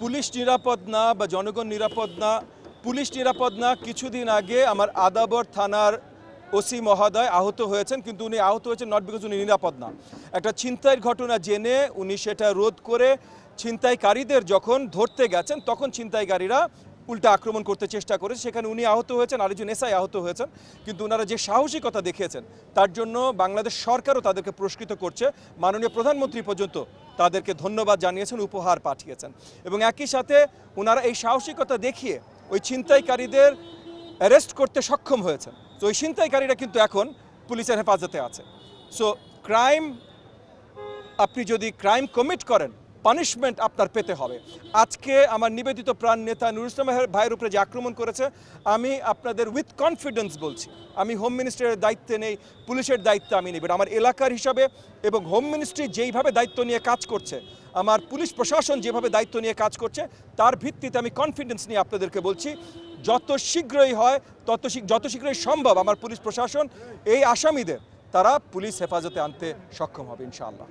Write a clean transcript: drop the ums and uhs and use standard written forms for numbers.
Police নিরাপদ না বা জনগণ নিরাপদ না, পুলিশ নিরাপদ না। কিছুদিন আগে আমার আদাবর থানার ওসি মহোদয় আহত হয়েছেন, কিন্তু উনি আহত হয়েছেন নট বিকজ উনি নিরাপদ না। একটা ছিনতাইয়ের ঘটনা জেনে উনি সেটা রোধ করে ছিনতাইকারীদের যখন ধরতে গেছেন তখন ছিনতাইকারীরা উল্টা আক্রমণ করতে চেষ্টা করেছে, সেখানে উনি আহত হয়েছেন, আরেকজন এসআই আহত হয়েছেন। কিন্তু ওনারা যে সাহসিকতা দেখিয়েছেন তার জন্য বাংলাদেশ সরকারও তাদেরকে পুরস্কৃত করছে। মাননীয় প্রধানমন্ত্রী পর্যন্ত তাদেরকে ধন্যবাদ জানিয়েছেন, উপহার পাঠিয়েছেন। এবং একই সাথে ওনারা এই সাহসিকতা দেখিয়ে ওই ছিনতাইকারীদের অ্যারেস্ট করতে সক্ষম হয়েছেন। তো ওই ছিনতাইকারীরা কিন্তু এখন পুলিশের হেফাজতে আছে। সো আপনি যদি ক্রাইম কমিট করেন, পানিশমেন্ট আপনার পেতে হবে। আজকে আমার নিবেদিত প্রাণ নেতা নুরুল ইসলাম ভাইয়ের উপরে যে আক্রমণ করেছে, আমি আপনাদের উইথ কনফিডেন্স বলছি, আমি হোম মিনিস্টারের দায়িত্বে নেই, পুলিশের দায়িত্ব আমি নেব। আমার এলাকার হিসাবে এবং হোম মিনিস্ট্রি যেইভাবে দায়িত্ব নিয়ে কাজ করছে, আমার পুলিশ প্রশাসন যেভাবে দায়িত্ব নিয়ে কাজ করছে, তার ভিত্তিতে আমি কনফিডেন্স নিয়ে আপনাদেরকে বলছি, যত শীঘ্রই হয় যত শীঘ্রই সম্ভব আমার পুলিশ প্রশাসন এই আসামিদের তারা পুলিশ হেফাজতে আনতে সক্ষম হবে ইনশাআল্লাহ।